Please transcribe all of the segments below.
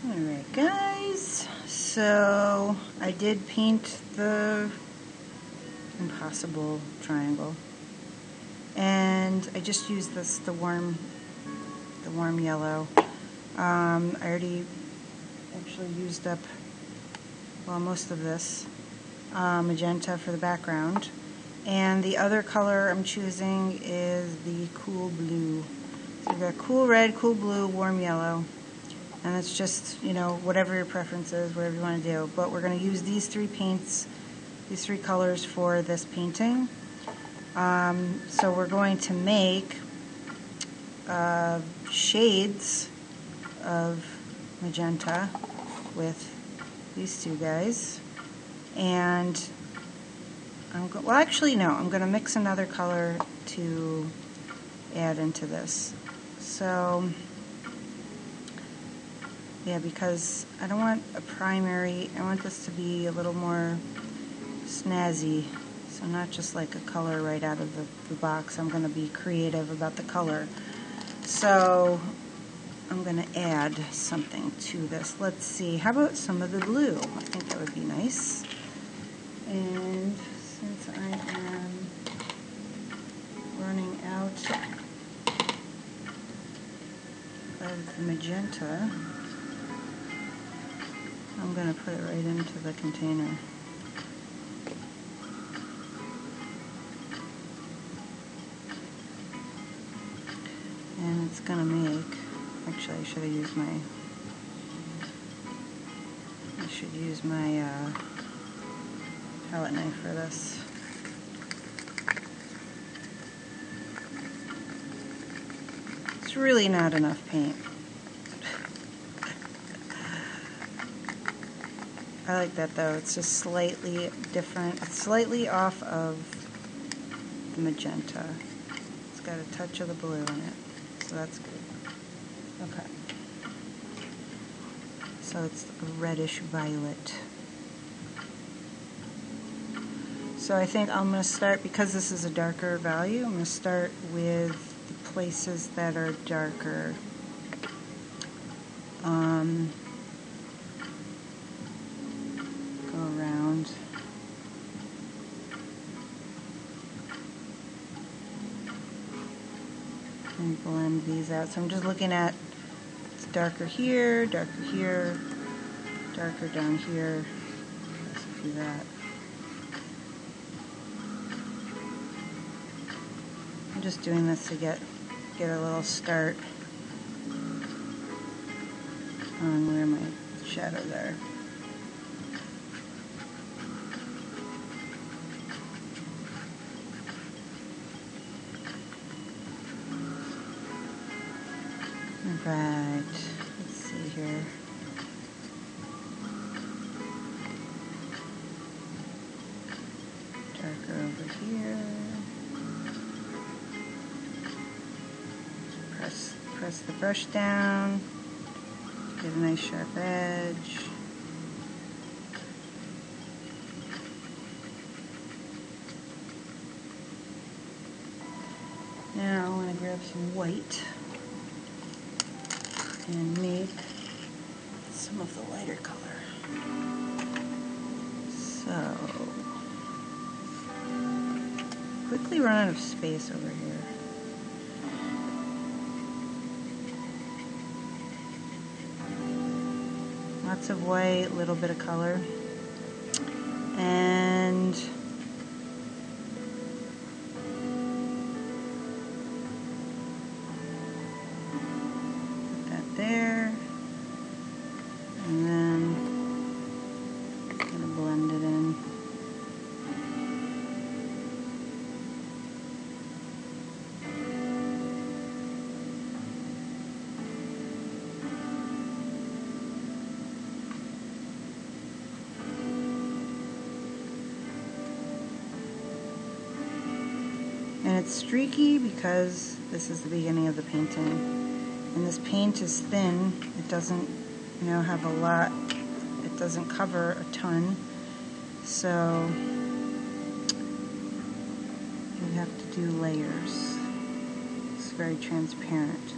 Alright guys, so I did paint the impossible triangle, and I just used the warm yellow. I already actually used up, well, most of this magenta for the background, and the other color I'm choosing is the cool blue. So we've got cool red, cool blue, warm yellow. And it's just, you know, whatever your preference is, whatever you want to do. But we're going to use these three paints, these three colors for this painting. So we're going to make shades of magenta with these two guys. And I'm going to mix another color to add into this. So yeah, because I don't want a primary, I want this to be a little more snazzy. So not just like a color right out of the box. I'm going to be creative about the color. So I'm going to add something to this. Let's see, how about some of the blue? I think that would be nice. And since I am running out of the magenta, I'm going to put it right into the container. And it's going to make, actually I should use my palette knife for this. It's really not enough paint. I like that though, it's just slightly different. It's slightly off of the magenta. It's got a touch of the blue in it, so that's good. Okay. So it's a reddish violet. So I think I'm going to start, because this is a darker value, I'm going to start with the places that are darker. Go around. And blend these out. So I'm just looking at, it's darker here, darker down here. Let's do that. I'm just doing this to get a little start on where my shadows are. Right, let's see here. Darker over here. Press the brush down, get a nice sharp edge. Now I want to grab some white and make some of the lighter color. So, quickly run out of space over here. Lots of white, a little bit of color. And there, and then I'm going to blend it in. And it's streaky because this is the beginning of the painting. And this paint is thin, it doesn't, have a lot, it doesn't cover a ton, so you have to do layers. It's very transparent.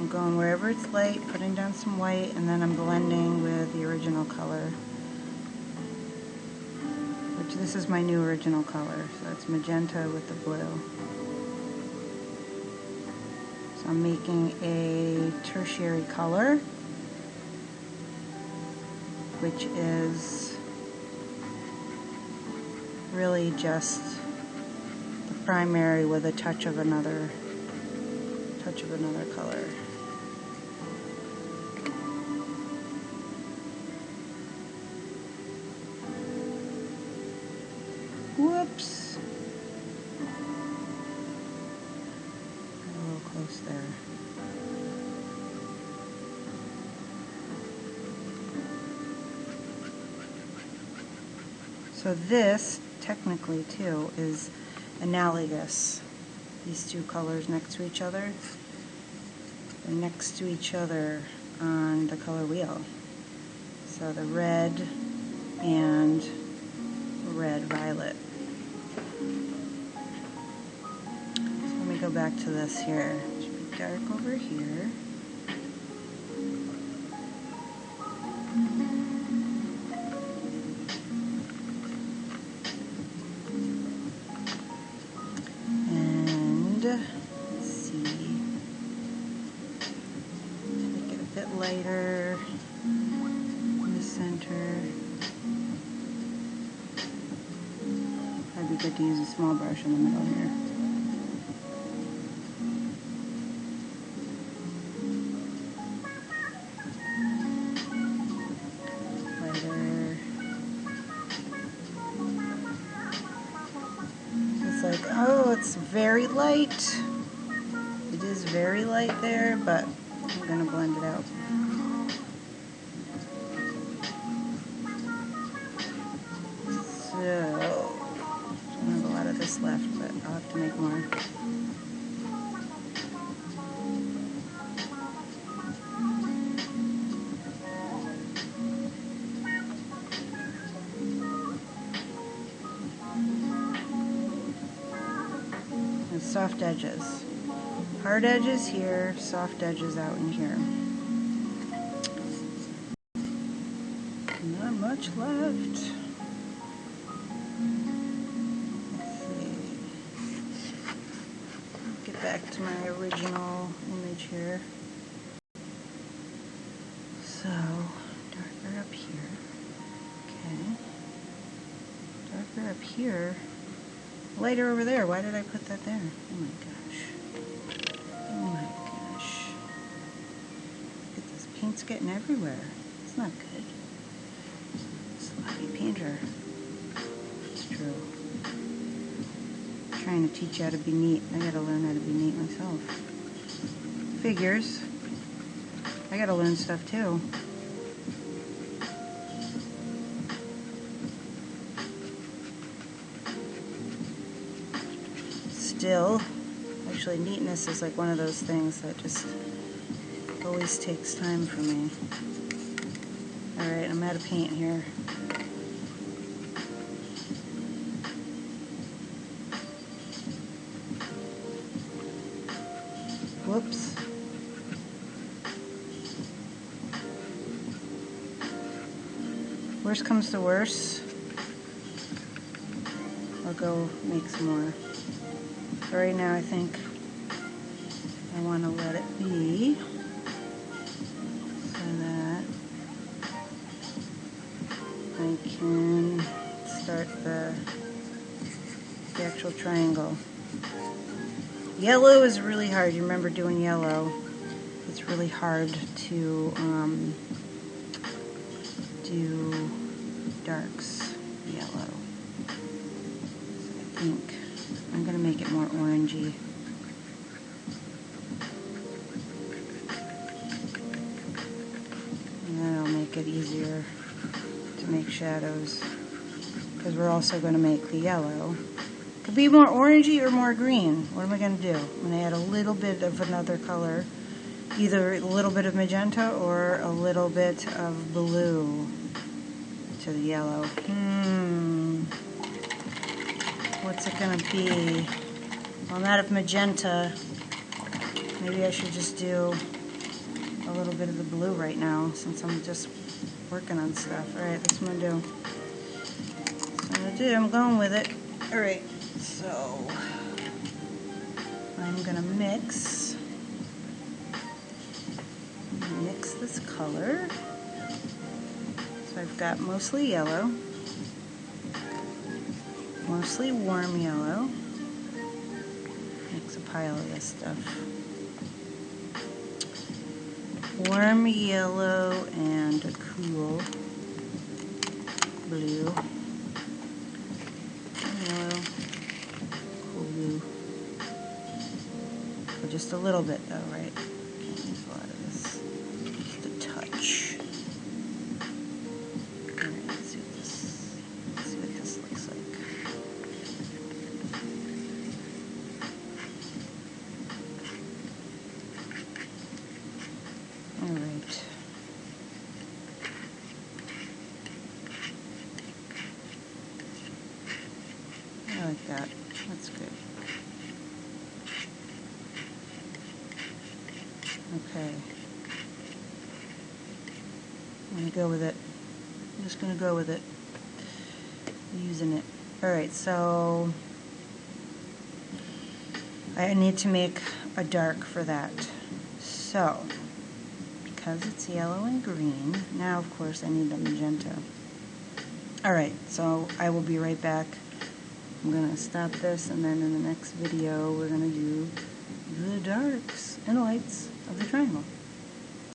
I'm going wherever it's light, putting down some white, and then I'm blending with the original color. Which this is my new original color, so it's magenta with the blue. So I'm making a tertiary color, which is really just the primary with a touch of another color. Whoops. A little close there. So this, technically too, is analogous. These two colors next to each other. They're next to each other on the color wheel. So the red and red-violet. So let me go back to this here. It should be dark over here. And let's see. Make it a bit lighter in the center. I'd be good to use a small brush in the middle here. Lighter. It's like, oh, it's very light. It is very light there, but I'm going to blend it out. So, I don't have a lot of this left, but I'll have to make more. And soft edges. Hard edges here, soft edges out in here. Not much left. Get back to my original image here. So, darker up here. Okay. Darker up here. Lighter over there. Why did I put that there? Oh my gosh. Oh my gosh. Look at this. Paint's getting everywhere. It's not good. Sloppy painter. It's true. Trying to teach you how to be neat. I gotta learn how to be neat myself. Figures. I gotta learn stuff too. Still, actually neatness is like one of those things that just always takes time for me. Alright, I'm out of paint here. Whoops. Worst comes to worst, I'll go make some more. But right now I think I want to let it be so that I can start the actual triangle. Yellow is really hard. You remember doing yellow. It's really hard to do darks yellow. So I think I'm going to make it more orangey. And that'll make it easier to make shadows. Because we're also going to make the yellow. Could be more orangey or more green. What am I going to do? I'm going to add a little bit of another color. Either a little bit of magenta or a little bit of blue to the yellow. What's it going to be? Well, I'm out of magenta. Maybe I should just do a little bit of the blue right now since I'm just working on stuff. Alright, that's what I'm going to do. That's what I'm going to do. I'm going with it. Alright, so I'm going to mix this color. So I've got mostly yellow, mostly warm yellow. Mix a pile of this stuff. Warm yellow and a cool blue. Yellow, cool blue. Oh, just a little bit though, right? Can't use a lot of this. Just a touch. Alright, let's see what this looks like. Alright. I like that. That's good. Okay. I'm going to go with it. I'm just going to go with it. Using it. Alright, so I need to make a dark for that. So, because it's yellow and green, now of course I need a magenta. Alright, so I will be right back. I'm going to stop this, and then in the next video we're going to do the darks and lights of the triangle.